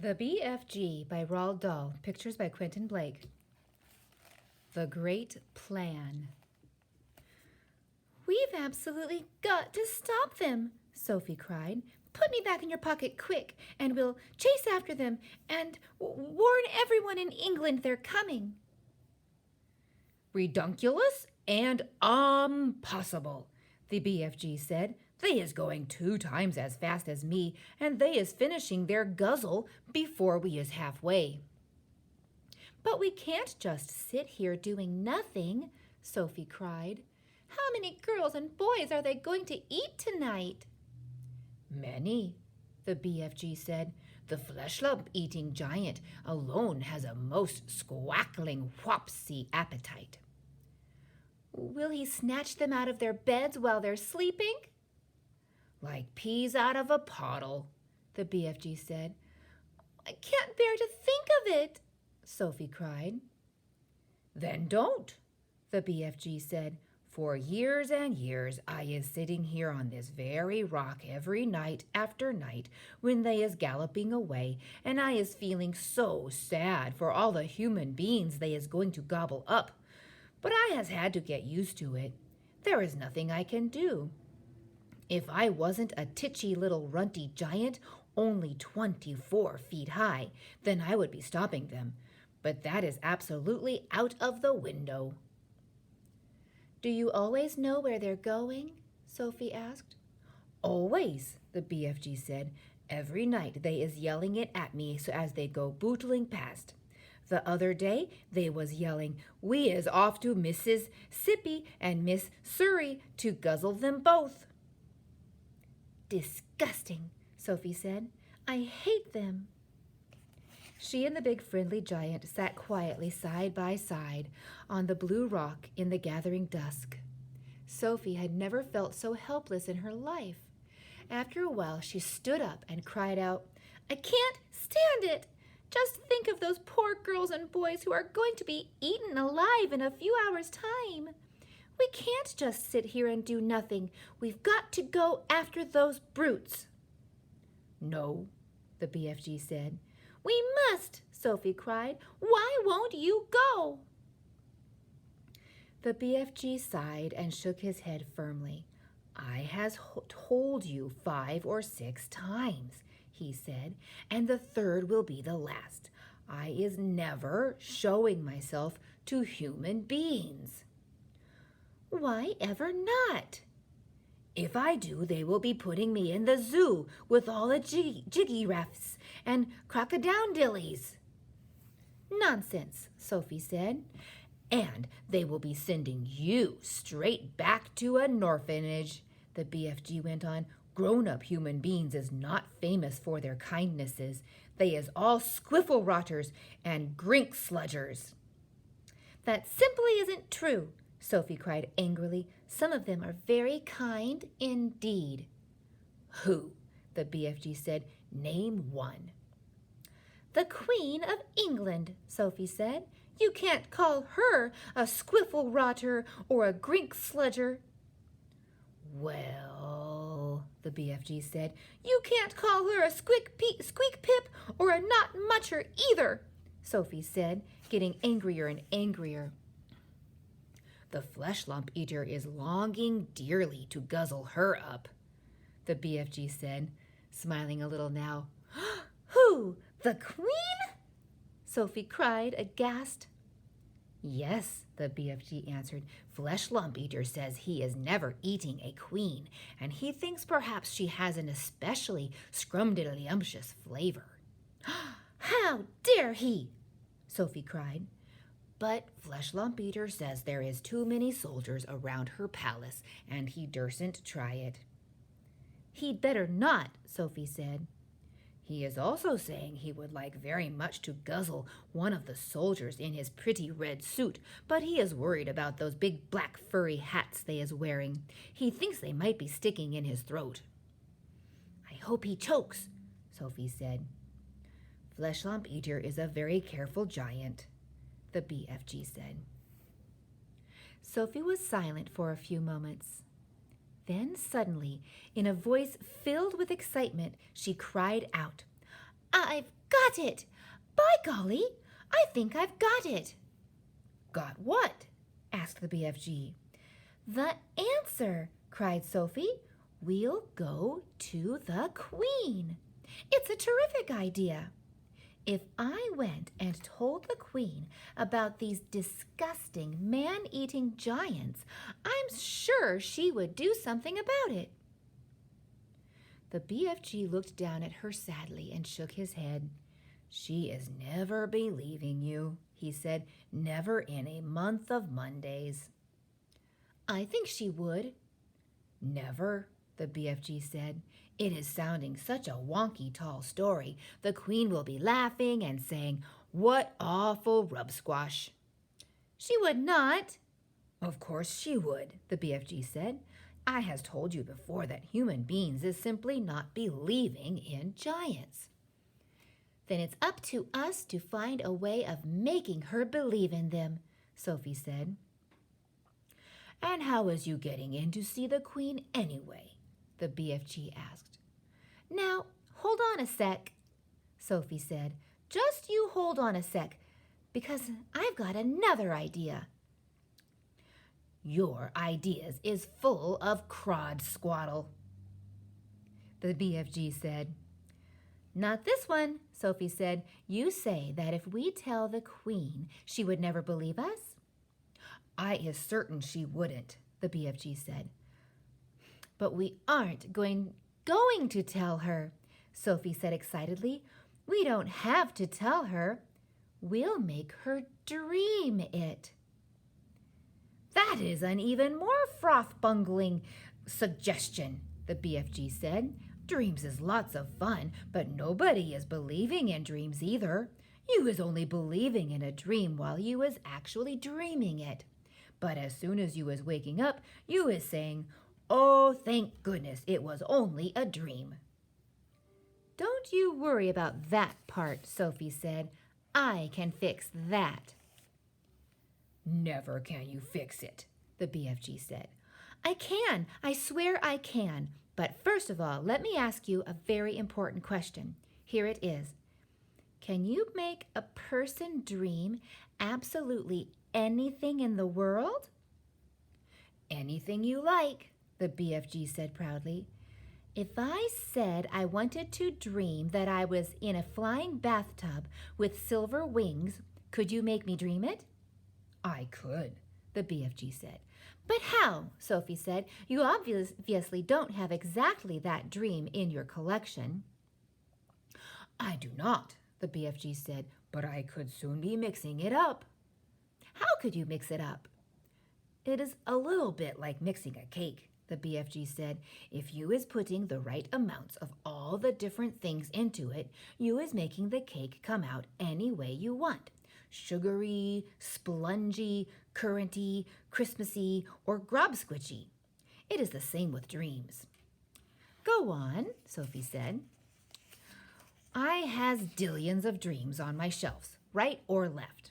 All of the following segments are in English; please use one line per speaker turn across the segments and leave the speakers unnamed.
The BFG by Roald Dahl, pictures by Quentin Blake. The Great Plan. "We've absolutely got to stop them," Sophie cried. "Put me back in your pocket quick, and we'll chase after them and warn everyone in England they're coming."
"Redunculous and impossible," the BFG said. "They is going 2 times as fast as me, and they is finishing their guzzle before we is halfway."
"But we can't just sit here doing nothing," Sophie cried. "How many girls and boys are they going to eat tonight?"
"Many," the BFG said. "The flesh-lump-eating giant alone has a most squackling whopsy appetite."
"Will he snatch them out of their beds while they're sleeping?"
"Like peas out of a pottle," the BFG said.
"I can't bear to think of it," Sophie cried.
"Then don't," the BFG said. "For years and years I is sitting here on this very rock every night after night when they is galloping away, and I is feeling so sad for all the human beings they is going to gobble up. But I has had to get used to it. There is nothing I can do. If I wasn't a titchy little runty giant, only 24 feet high, then I would be stopping them. But that is absolutely out of the window."
"Do you always know where they're going?" Sophie asked.
"Always," the BFG said. "Every night they is yelling it at me so as they go bootling past. The other day they was yelling, 'We is off to Mrs. Sippy and Miss Surrey to guzzle them both.'"
"Disgusting," Sophie said. "I hate them." She and the big friendly giant sat quietly side by side on the blue rock in the gathering dusk. Sophie had never felt so helpless in her life. After a while she stood up and cried out, "I can't stand it! Just think of those poor girls and boys who are going to be eaten alive in a few hours' time. We can't just sit here and do nothing. We've got to go after those brutes."
"No," the BFG said.
"We must," Sophie cried. "Why won't you go?"
The BFG sighed and shook his head firmly. "I has told you 5 or 6 times," he said, "and the third will be the last. I is never showing myself to human beings."
"Why ever not?"
"If I do, they will be putting me in the zoo with all the jiggy-raffs and crocodile-dillies."
"Nonsense," Sophie said.
"And they will be sending you straight back to an orphanage," the BFG went on. "Grown-up human beings is not famous for their kindnesses. They is all squiffle-rotters and grink-sludgers."
"That simply isn't true," Sophie cried angrily. "Some of them are very kind indeed."
"Who?" the BFG said. "Name one."
"The Queen of England," Sophie said. "You can't call her a squiffle-rotter or a grink-sludger."
"Well," the BFG said,
"You can't call her a squeak-pip or a not-mucher either," Sophie said, getting angrier and angrier.
"The flesh-lump-eater is longing dearly to guzzle her up," the BFG said, smiling a little now.
"Who? The Queen?" Sophie cried, aghast.
"Yes," the BFG answered. "Flesh-lump-eater says he is never eating a queen, and he thinks perhaps she has an especially scrumdiddlyumptious flavor."
"How dare he!" Sophie cried.
"But Flesh-lump-eater says there is too many soldiers around her palace, and he dursn't try it."
"He'd better not," Sophie said.
"He is also saying he would like very much to guzzle one of the soldiers in his pretty red suit, but he is worried about those big black furry hats they is wearing. He thinks they might be sticking in his throat." "I hope he chokes," Sophie said. "Flesh-lump-eater is a very careful giant," the BFG said.
Sophie was silent for a few moments. Then suddenly, in a voice filled with excitement, she cried out, "I've Got it! By golly, I think I've got it.
Got what?
Asked the BFG. The answer, cried Sophie. We'll go to the Queen. It's a terrific idea. If I went and told the Queen about these disgusting man-eating giants, I'm sure she would do something about it. The BFG looked down at her sadly and shook his head.
She is never believing you, he said, never in a month of Mondays.
I think she would.
Never, the BFG said. It is sounding such a wonky tall story. The Queen will be laughing and saying, "What awful rub squash."
She would not.
Of course she would, the BFG said. I has told you before that human beings is simply not believing in giants.
Then it's up to us to find a way of making her believe in them, Sophie said.
And how is you getting in to see the Queen anyway? The BFG asked.
Now, hold on a sec, Sophie said. Just you hold on a sec, because I've got another idea.
Your ideas is full of crod squaddle, the BFG said.
Not this one, Sophie said. You say that if we tell the Queen, she would never believe us?
I is certain she wouldn't, the BFG said.
But we aren't going to tell her, Sophie said excitedly. We don't have to tell her. We'll make her dream it.
That is an even more froth-bungling suggestion, the BFG said. Dreams is lots of fun, but nobody is believing in dreams either. You is only believing in a dream while you is actually dreaming it. But as soon as you is waking up, you is saying, "Oh, thank goodness, it was only a dream."
Don't you worry about that part, Sophie said. I can fix that.
Never can you fix it, the BFG said.
I can. I swear I can. But first of all, let me ask you a very important question. Here it is. Can you make a person dream absolutely anything in the world?
Anything you like, the BFG said proudly.
If I said I wanted to dream that I was in a flying bathtub with silver wings, could you make me dream it?
I could, the BFG said.
But how? Sophie said. You obviously don't have exactly that dream in your collection.
I do not, the BFG said, but I could soon be mixing it up.
How could you mix it up?
It is a little bit like mixing a cake, the BFG said. If you is putting the right amounts of all the different things into it, you is making the cake come out any way you want. Sugary, spongy, curranty, Christmassy, or grobsquitchy. It is the same with dreams.
Go on, Sophie said.
I has dillions of dreams on my shelves, right or left.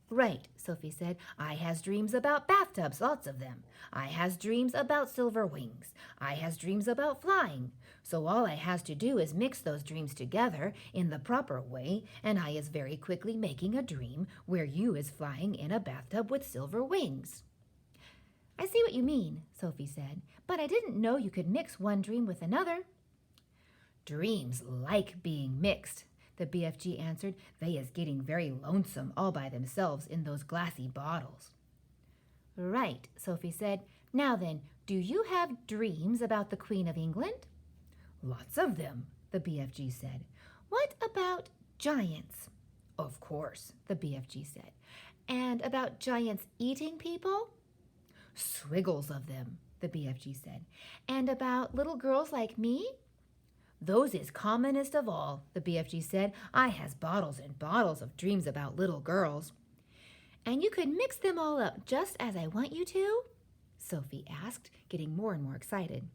Right, Sophie said.
I has dreams about bathtubs, lots of them. I has dreams about silver wings. I has dreams about flying. So all I has to do is mix those dreams together in the proper way, and I is very quickly making a dream where you is flying in a bathtub with silver wings.
I see what you mean, Sophie said, but I didn't know you could mix one dream with another.
Dreams like being mixed, the BFG answered. They is getting very lonesome all by themselves in those glassy bottles.
Right, Sophie said. Now then, do you have dreams about the Queen of England?
Lots of them, the BFG said.
What about giants?
Of course, the BFG said.
And about giants eating people?
Swiggles of them, the BFG said.
And about little girls like me?
Those is commonest of all, the BFG said. I has bottles and bottles of dreams about little girls.
And you could mix them all up just as I want you to? Sophie asked, getting more and more excited.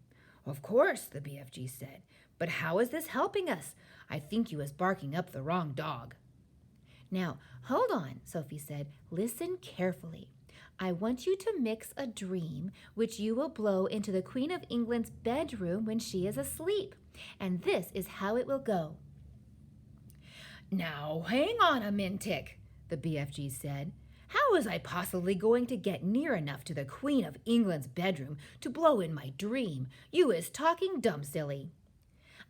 Of course, the BFG said. But how is this helping us? I think you is barking up the wrong dog.
Now, hold on, Sophie said. Listen carefully. I want you to mix a dream which you will blow into the Queen of England's bedroom when she is asleep. And this is how it will go.
Now, hang on a mintick, the BFG said. How was I possibly going to get near enough to the Queen of England's bedroom to blow in my dream? You is talking dumb silly.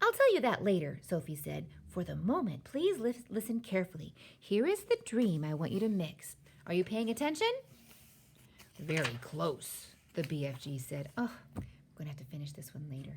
I'll tell you that later, Sophie said. For the moment, please listen carefully. Here is the dream I want you to mix. Are you paying attention?
Very close, the BFG said.
Oh, I'm going to have to finish this one later.